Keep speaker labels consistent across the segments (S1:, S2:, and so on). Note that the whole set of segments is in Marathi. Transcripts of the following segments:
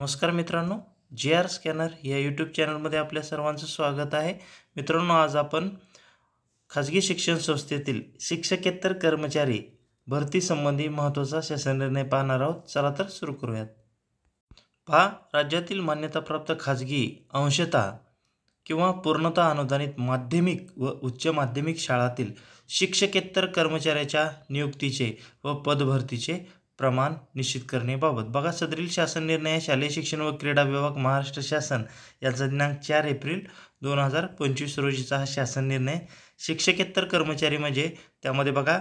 S1: नमस्कार मित्रांनो, जे आर स्कॅनर या यूट्यूब चॅनलमध्ये आपल्या सर्वांचं स्वागत आहे. मित्रांनो, आज आपण खाजगी शिक्षण संस्थेतील शिक्षकेतर कर्मचारी भरती संबंधी महत्त्वाचा शासन निर्णय पाहणार आहोत. चला तर सुरू करूयात. पहा, राज्यातील मान्यताप्राप्त खाजगी अंशतः किंवा पूर्णतः अनुदानित माध्यमिक व उच्च माध्यमिक शाळातील शिक्षकेतर कर्मचाऱ्याच्या नियुक्तीचे व पदभरतीचे प्रमाण निश्चित करण्याबाबत बघा, सदरील शासन निर्णय शालेय शिक्षण व क्रीडा विभाग महाराष्ट्र शासन याचा दिनांक 4 एप्रिल 2025 रोजीचा हा शासन निर्णय. शिक्षकेतर कर्मचारी म्हणजे त्यामध्ये बघा,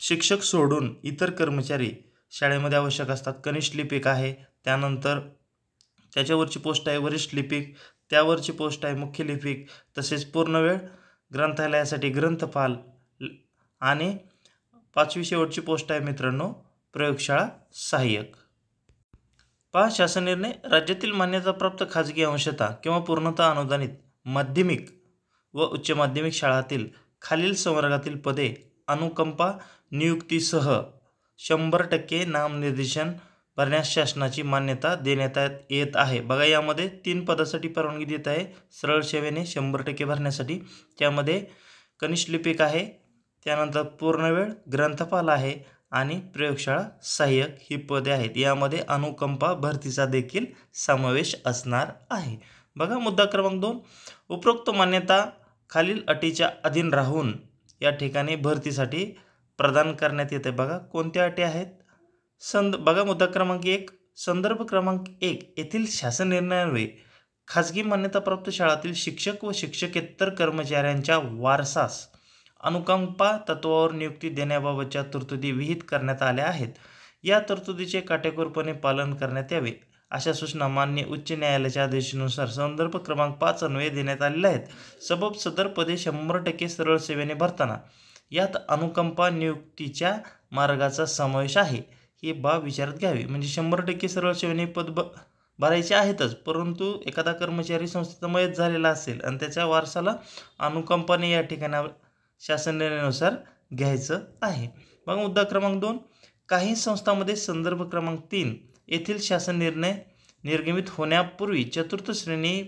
S1: शिक्षक सोडून इतर कर्मचारी शाळेमध्ये आवश्यक असतात. कनिष्ठ लिपिक आहे, त्यानंतर त्याच्यावरची पोस्ट आहे वरिष्ठ लिपिक, त्यावरची पोस्ट आहे मुख्य लिपिक, तसेच पूर्णवेळ ग्रंथालयासाठी ग्रंथपाल आणि 5वी शेवटची पोस्ट आहे मित्रांनो प्रयोगशाळा सहाय्यक. पहा, शासन निर्णय राज्यातील मान्यताप्राप्त खाजगी अंशतः किंवा पूर्णतः अनुदानित माध्यमिक व उच्च माध्यमिक शाळातील खालील संवर्गातील पदे अनुकंपा नियुक्तीसह 100% नामनिर्देशन भरण्यास शासनाची मान्यता देण्यात येत आहे. बघा, यामध्ये 3 पदासाठी परवानगी देत आहे. सरळ सेवेने 100% भरण्यासाठी त्यामध्ये कनिष्ठ लिपिक आहे, त्यानंतर पूर्णवेळ ग्रंथपाल आहे आणि प्रयोगशाळा सहाय्यक ही पदे आहेत. यामध्ये अनुकंपा भरतीचा देखील समावेश असणार आहे. बघा, मुद्दा क्रमांक 2, उपरोक्त मान्यता खालील अटीच्या अधीन राहून या ठिकाणी भरतीसाठी प्रदान करण्यात येते. बघा, कोणत्या अटी आहेत? बघा, मुद्दा क्रमांक 1, संदर्भ क्रमांक 1 येथील शासन निर्णयान्वये खाजगी मान्यताप्राप्त शाळातील शिक्षक व शिक्षकेतर कर्मचाऱ्यांच्या वारसास अनुकंपा तत्वावर नियुक्ती देण्याबाबतच्या तरतुदी विहित करण्यात आल्या आहेत. या तरतुदीचे काटेकोरपणे पालन करण्यात यावे अशा सूचना मान्य उच्च न्यायालयाच्या आदेशानुसार संदर्भ क्रमांक 5 अन्वये देण्यात आलेल्या आहेत. सबब सदर पदे 100% सरळ सेवेने भरताना यात अनुकंपा नियुक्तीच्या मार्गाचा समावेश आहे ही बाब विचारात घ्यावी. म्हणजे 100% सरळ सेवेने पद भरायचे आहेतच, परंतु एखादा कर्मचारी संस्थेचा मयत झालेला असेल आणि त्याच्या वारसाला अनुकंपाने या ठिकाणी शासन निर्णयानुसार घ्यायचं आहे. मग मुद्दा क्रमांक 2, काही संस्थांमध्ये संदर्भ क्रमांक 3 येथील शासन निर्णय निर्गमित होण्यापूर्वी चतुर्थ श्रेणी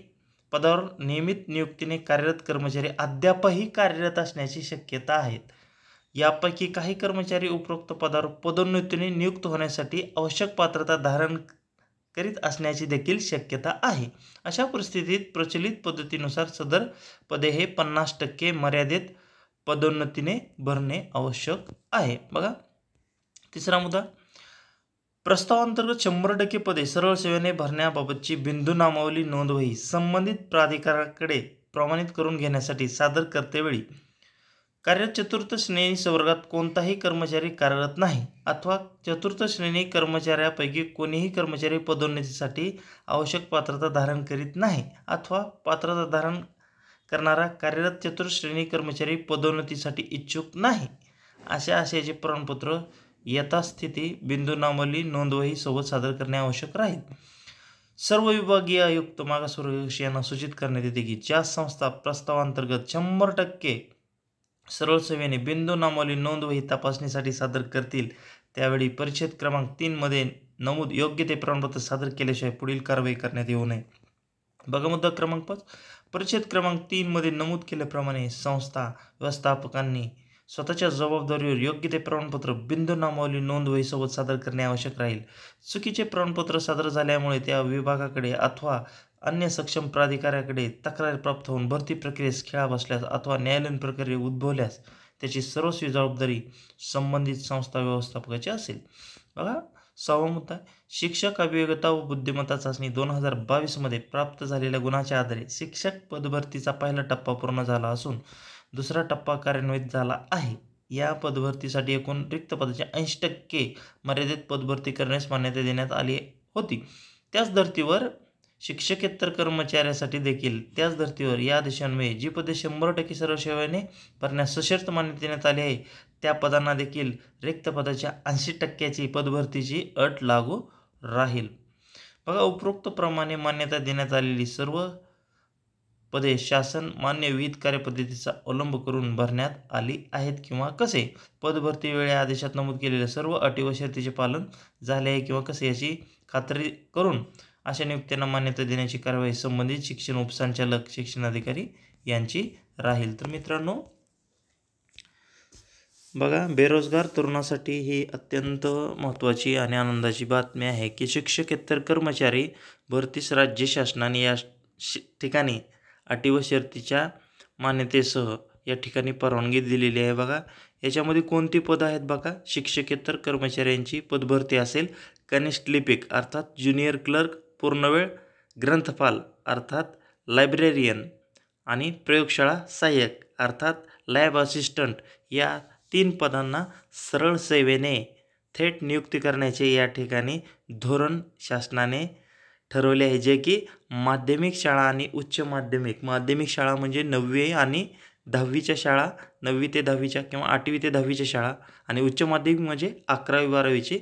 S1: पदावर नियमित नियुक्तीने कार्यरत कर्मचारी अद्यापही कार्यरत असण्याची शक्यता आहे. यापैकी काही कर्मचारी उपरोक्त पदावर पदोन्नतीने नियुक्त होण्यासाठी आवश्यक पात्रता धारण करीत असण्याची देखील शक्यता आहे. अशा परिस्थितीत प्रचलित पद्धतीनुसार सदर पदे हे 50% मर्यादेत पदोन्नतीने भरणे आवश्यक आहे. बघा, तिसरा मुद्दा, प्रस्तावांतर्गत 100% पदे सरळ सेवेने भरण्याबाबतची बिंदू नामावली नोंदवही संबंधित प्राधिकरणाकडे प्रमाणित करून घेण्यासाठी सादर करतेवेळी कार्यरत चतुर्थ श्रेणी संवर्गात कोणताही कर्मचारी कार्यरत नाही अथवा चतुर्थ श्रेणी कर्मचाऱ्यापैकी कोणीही कर्मचारी पदोन्नतीसाठी आवश्यक पात्रता धारण करीत नाही अथवा पात्रता धारण करणारा कार्यरत चतुर्थ श्रेणी कर्मचारी पदोन्नतीसाठी इच्छुक नाही अशा आशयाचे प्रमाणपत्र यथास्थिती बिंदू नामावली नोंदवही सोबत सादर करणे आवश्यक राहील. सर्व विभागीय आयुक्त मागासवर्ग यांना सूचित करण्यात येते की ज्या संस्था प्रस्तावांतर्गत 100% सरळ सेवेने बिंदू नामावली नोंदवही तपासणीसाठी सादर करतील त्यावेळी परिच्छेद क्रमांक 3 मध्ये नमूद योग्य ते प्रमाणपत्र सादर केल्याशिवाय पुढील कारवाई करण्यात येऊ नये. बघा, मुद्दा क्रमांक 5, परिच्छेद क्रमांक 3 मध्ये नमूद केल्याप्रमाणे संस्था व्यवस्थापकांनी स्वतःच्या जबाबदारीवर योग्य ते प्रमाणपत्र बिंदू नामावली नोंदवही सोबत सादर करणे आवश्यक राहील. चुकीचे प्रमाणपत्र सादर झाल्यामुळे त्या विभागाकडे अथवा अन्य सक्षम प्राधिकाऱ्याकडे तक्रार प्राप्त होऊन भरती प्रक्रियेस खिळा बसल्यास अथवा न्यायालयीन प्रक्रिया उद्भवल्यास त्याची सर्वस्वी जबाबदारी संबंधित संस्था व्यवस्थापकाची असेल. बघा, 6वा मुद्दा, शिक्षक अभियोग्यता व बुद्धिमत्ता चाचणी 2022 मध्ये प्राप्त झालेल्या गुणाच्या आधारे शिक्षक पदभरतीचा पहिला टप्पा पूर्ण झाला असून दुसरा टप्पा कार्यान्वित झाला आहे. या पदभरतीसाठी एकूण रिक्त पदाच्या 80% मर्यादेत पदभरती करण्यास मान्यता देण्यात आली होती. त्याच धर्तीवर शिक्षकेतर कर्मचाऱ्यासाठी देखील या आदेशान्वये जी पदे 100% सरळ सेवेने भरण्यास सशर्त मान्यता देण्यात आली आहे त्या पदांना देखील रिक्त पदाच्या 80% पदभरतीची अट लागू राहील. बघा, उपरोक्त प्रमाणे मान्यता देण्यात आलेली सर्व पदे शासन मान्य विहित कार्यपद्धतीचा अवलंब करून भरण्यात आली आहेत किंवा कसे. पदभरती वेळे आदेशात नमूद केलेल्या सर्व अटी व शर्तीचे पालन झाले आहे किंवा कसे याची खात्री करून अशा नियुक्त्यांना मान्यता देण्याची कार्यवाही संबंधित शिक्षण उपसंचालक शिक्षणाधिकारी यांची राहील. तर मित्रांनो बघा, बेरोजगार तरुणासाठी ही अत्यंत महत्त्वाची आणि आनंदाची बातमी आहे की शिक्षकेतर कर्मचारी भरतीस राज्य शासनाने या ठिकाणी अटी व शर्तीच्या मान्यतेसह या ठिकाणी परवानगी दिलेली आहे. बघा, याच्यामध्ये कोणती पदं आहेत बघा. शिक्षकेतर कर्मचाऱ्यांची पदभरती असेल कनिष्ठ लिपिक अर्थात ज्युनियर क्लर्क, पूर्णवेळ ग्रंथपाल अर्थात लायब्रेरियन आणि प्रयोगशाळा सहाय्यक अर्थात लॅब असिस्टंट या 3 पदांना सरळ सेवेने थेट नियुक्ती करण्याचे या ठिकाणी धोरण शासनाने ठरवले आहे, जे की माध्यमिक शाळा आणि उच्च माध्यमिक शाळा म्हणजे 9वी आणि 10वीच्या शाळा, 9वी ते 10वीच्या किंवा 8वी ते 10वीच्या शाळा आणि उच्च माध्यमिक म्हणजे 11वी 12वीचे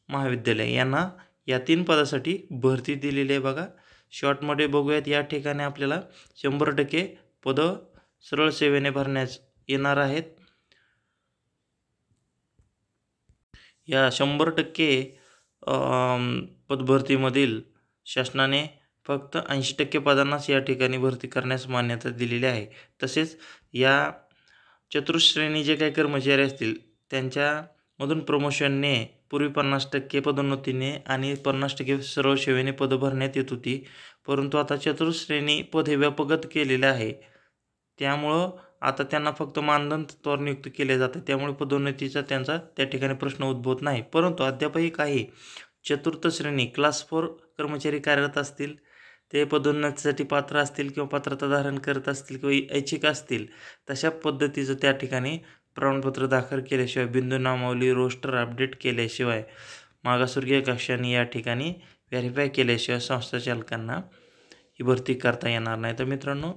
S1: महाविद्यालय यांना या 3 पदासाठी भरती दिलेली आहे. बघा, शॉर्टमध्ये बघूयात. या ठिकाणी आपल्याला 100% पदं सरळ सेवेने भरण्यास येणार आहेत. या 100% पदभरतीमधील शासनाने फक्त 80% पदांनाच या ठिकाणी भरती करण्यास मान्यता दिलेली आहे. तसेच या चतुश्रेणी जे काही कर्मचारी असतील त्यांच्यामधून प्रमोशनने पूर्वी 50% पदोन्नतीने आणि 50% सरळ सेवेने पदं भरण्यात येत होती, परंतु आता चतुश्रेणी पद हे व्यापक केलेले आहे. त्यामुळं आता त्यांना फक्त मानधन तत्त्वावर नियुक्त केले जाते, त्यामुळे पदोन्नतीचा त्यांचा त्या ठिकाणी प्रश्न उद्भवत नाही. परंतु अद्यापही काही चतुर्थ श्रेणी क्लास 4 कर्मचारी कार्यरत असतील, ते पदोन्नतीसाठी पात्र असतील किंवा पात्रता धारण करत असतील किंवा ऐच्छिक असतील, तशा पद्धतीचं त्या ठिकाणी प्रमाणपत्र दाखल केल्याशिवाय, बिंदू नामावली रोस्टर अपडेट केल्याशिवाय, मागासवर्गीय कक्षाने या ठिकाणी व्हेरीफाय केल्याशिवाय संस्थाचालकांना ही भरती करता येणार नाही. तर मित्रांनो,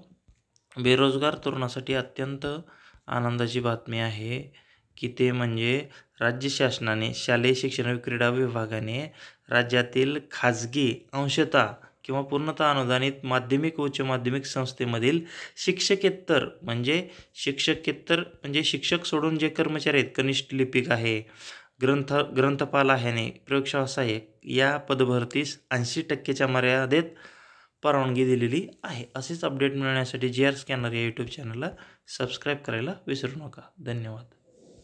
S1: बेरोजगार तरुणासाठी अत्यंत आनंदाची बातमी आहे की ते म्हणजे राज्य शासनाने शालेय शिक्षण व क्रीडा विभागाने राज्यातील खाजगी अंशतः किंवा पूर्णतः अनुदानित माध्यमिक व उच्च माध्यमिक संस्थेमधील शिक्षकेतर म्हणजे शिक्षक सोडून जे कर्मचारी आहेत, कनिष्ठ लिपिक आहे, ग्रंथपाल आहे, प्रयोगशाळा सहाय्यक या पदभरतीस 80%च्या मर्यादेत परवानगी दिलेली आहे. असेच अपडेट मिळवण्यासाठी GR स्कॅनर या यूट्यूब चॅनलला सबस्क्राईब करायला विसरू नका. धन्यवाद.